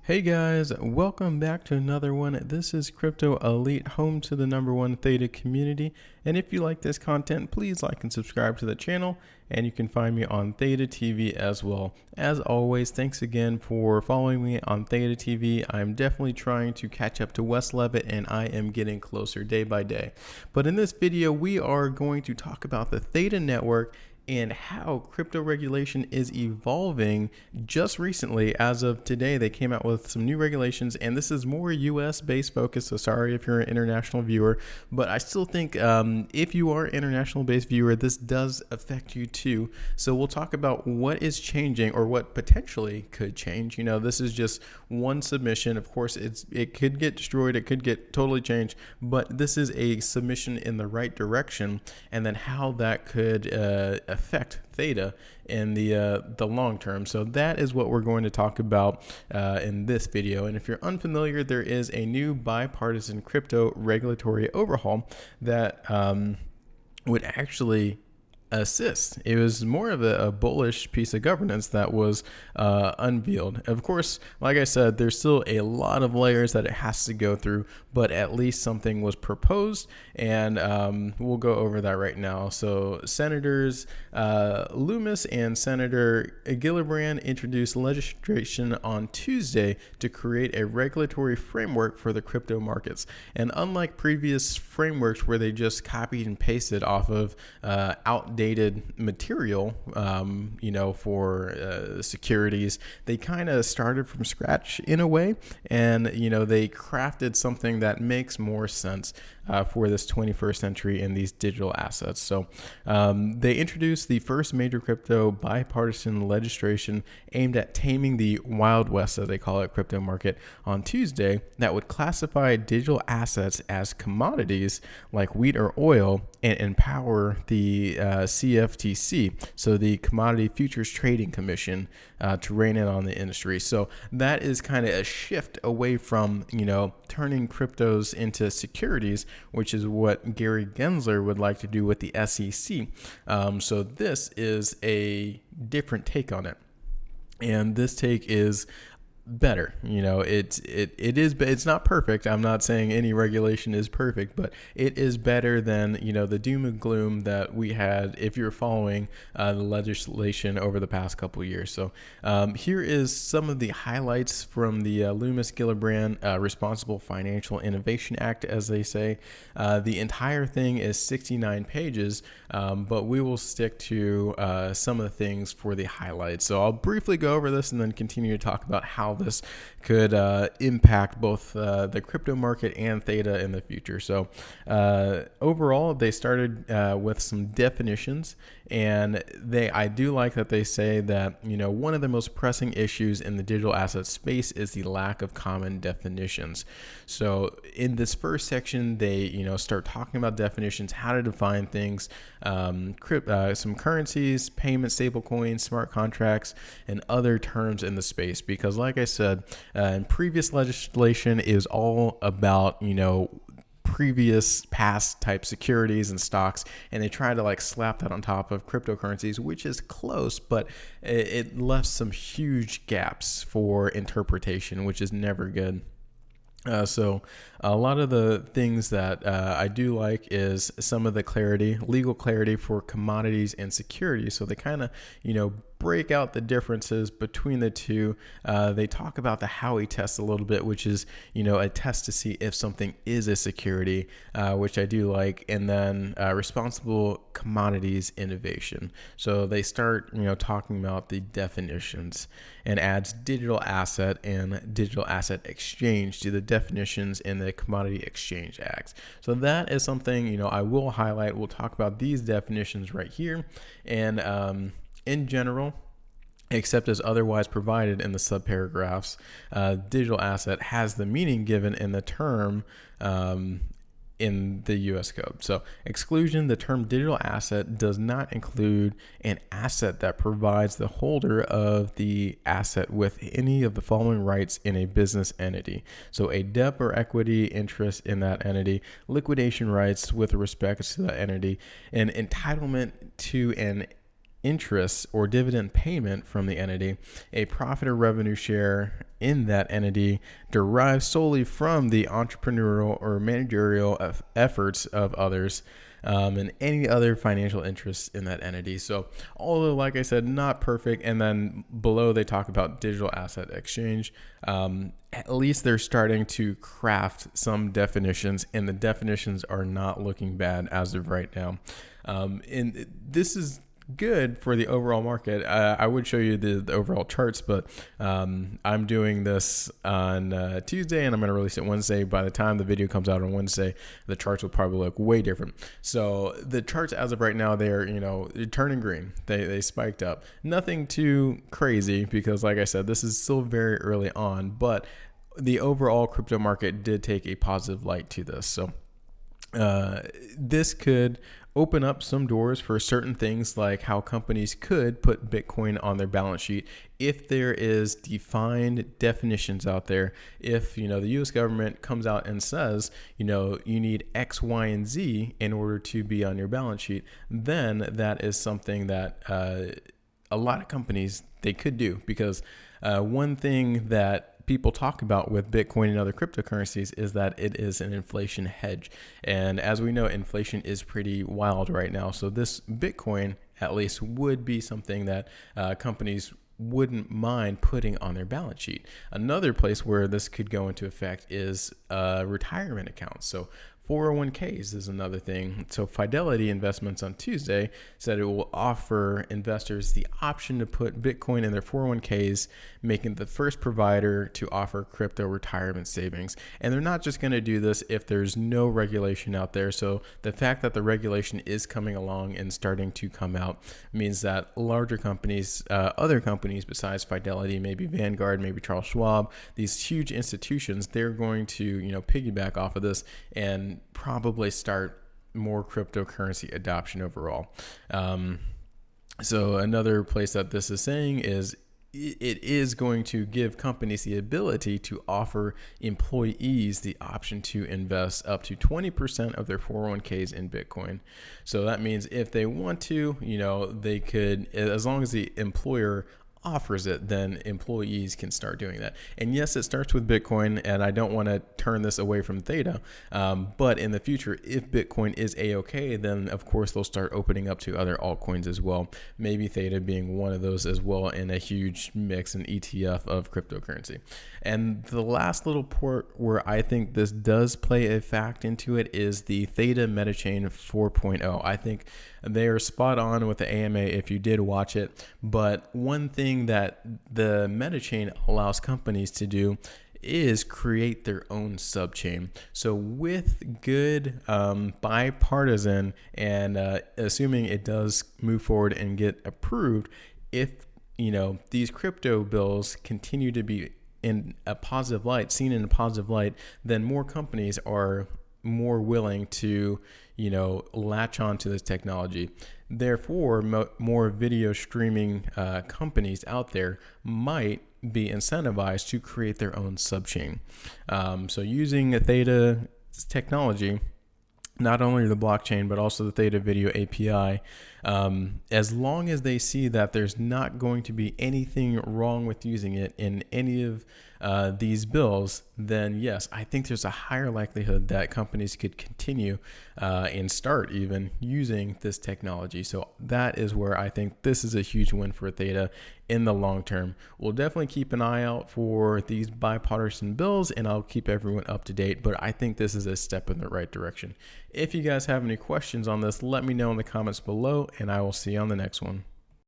Hey guys, welcome back to another one. This is Crypto Elite, home to the #1 Theta community. And if you like this content, please like and subscribe to the channel. And you can find me on Theta TV as well. As always, thanks again for following me on Theta TV. I'm definitely trying to catch up to Wes Levitt, and I am getting closer day by day. But in this video, we are going to talk about the Theta network and how crypto regulation is evolving. Just recently, as of today, they came out with some new regulations, and this is more US based focus, so sorry if you're an international viewer, but I still think if you are an international based viewer, this does affect you too. So we'll talk about what is changing or what potentially could change. You know, this is just one submission. Of course, it could get destroyed, it could get totally changed, but this is a submission in the right direction, and then how that could affect Theta in the long term. So that is what we're going to talk about in this video. And if you're unfamiliar, there is a new bipartisan crypto regulatory overhaul that would actually assist. It was more of a bullish piece of governance that was unveiled. Of course, like I said, there's still a lot of layers that it has to go through, but at least something was proposed, and we'll go over that right now. So Senators Lummis and Senator Gillibrand introduced legislation on Tuesday to create a regulatory framework for the crypto markets. And unlike previous frameworks where they just copied and pasted off of outdated material, for securities, they kind of started from scratch in a way, and they crafted something that makes more sense for this 21st century and these digital assets. So they introduced the first major crypto bipartisan legislation aimed at taming the Wild West, as they call it, crypto market on Tuesday, that would classify digital assets as commodities like wheat or oil and empower the CFTC, so the Commodity Futures Trading Commission, to rein in on the industry. So that is kind of a shift away from, turning cryptos into securities, which is what Gary Gensler would like to do with the SEC. So this is a different take on it. And this take is better. It's not perfect. I'm not saying any regulation is perfect, but it is better than the doom and gloom that we had if you're following the legislation over the past couple of years. So here is some of the highlights from the Lummis-Gillibrand Responsible Financial Innovation Act, as they say. The entire thing is 69 pages, but we will stick to some of the things for the highlights. So I'll briefly go over this and then continue to talk about how this could impact both the crypto market and Theta in the future. So overall, they started with some definitions, and I do like that they say that one of the most pressing issues in the digital asset space is the lack of common definitions. So in this first section, they start talking about definitions, how to define things, some currencies, payment stablecoins, smart contracts, and other terms in the space. Because like I said, in previous legislation, it was all about previous past type securities and stocks, and they try to slap that on top of cryptocurrencies, which is close, but it left some huge gaps for interpretation, which is never good. So a lot of the things that I do like is some of the legal clarity for commodities and securities. So they kind of, break out the differences between the two. They talk about the Howey test a little bit, which is, a test to see if something is a security, which I do like. And then responsible commodities innovation. So they start, talking about the definitions, and adds digital asset and digital asset exchange to the definitions in the Commodity Exchange Act. So that is something, I will highlight. We'll talk about these definitions right here. And in general, except as otherwise provided in the subparagraphs, digital asset has the meaning given in the term in the U.S. code. So exclusion, the term digital asset does not include an asset that provides the holder of the asset with any of the following rights in a business entity. So a debt or equity interest in that entity, liquidation rights with respect to that entity, an entitlement to an interest or dividend payment from the entity, a profit or revenue share in that entity derived solely from the entrepreneurial or managerial efforts of others, and any other financial interests in that entity. So although, like I said, not perfect. And then below they talk about digital asset exchange. At least they're starting to craft some definitions, and the definitions are not looking bad as of right now. And this is good for the overall market. I would show you the overall charts, but I'm doing this on Tuesday, and I'm going to release it Wednesday. By the time the video comes out on Wednesday, the charts will probably look way different. So the charts as of right now, they're turning green. They spiked up. Nothing too crazy because, like I said, this is still very early on, but the overall crypto market did take a positive light to this. So this could open up some doors for certain things, like how companies could put Bitcoin on their balance sheet if there is defined definitions out there. If the US government comes out and says you need X, Y, and Z in order to be on your balance sheet, then that is something that a lot of companies they could do, because one thing that people talk about with Bitcoin and other cryptocurrencies is that it is an inflation hedge. And as we know, inflation is pretty wild right now. So this Bitcoin, at least, would be something that companies wouldn't mind putting on their balance sheet. Another place where this could go into effect is retirement accounts. So 401ks is another thing. So Fidelity Investments on Tuesday said it will offer investors the option to put Bitcoin in their 401ks, making the first provider to offer crypto retirement savings. And they're not just going to do this if there's no regulation out there. So the fact that the regulation is coming along and starting to come out means that larger companies, other companies besides Fidelity, maybe Vanguard, maybe Charles Schwab, these huge institutions, they're going to piggyback off of this and probably start more cryptocurrency adoption overall. So another place that this is saying is it is going to give companies the ability to offer employees the option to invest up to 20% of their 401ks in Bitcoin. So that means if they want to, they could, as long as the employer offers it, then employees can start doing that. And yes, it starts with Bitcoin, and I don't want to turn this away from Theta, but in the future, if Bitcoin is a-okay, then of course they'll start opening up to other altcoins as well, maybe Theta being one of those as well, in a huge mix and ETF of cryptocurrency. And the last little port where I think this does play a fact into it is the Theta Metachain 4.0. I think they are spot on with the AMA if you did watch it, but one thing that the Metachain allows companies to do is create their own subchain. So with good bipartisan and assuming it does move forward and get approved, if these crypto bills continue to be in a positive light, seen in a positive light, then more companies are more willing to latch on to this technology. Therefore, more video streaming companies out there might be incentivized to create their own subchain. So using a Theta technology, not only the blockchain, but also the Theta Video API, as long as they see that there's not going to be anything wrong with using it in any of these bills, then yes, I think there's a higher likelihood that companies could continue and start even using this technology. So that is where I think this is a huge win for Theta in the long term. We'll definitely keep an eye out for these bipartisan bills, and I'll keep everyone up to date, but I think this is a step in the right direction. If you guys have any questions on this, let me know in the comments below, and I will see you on the next one.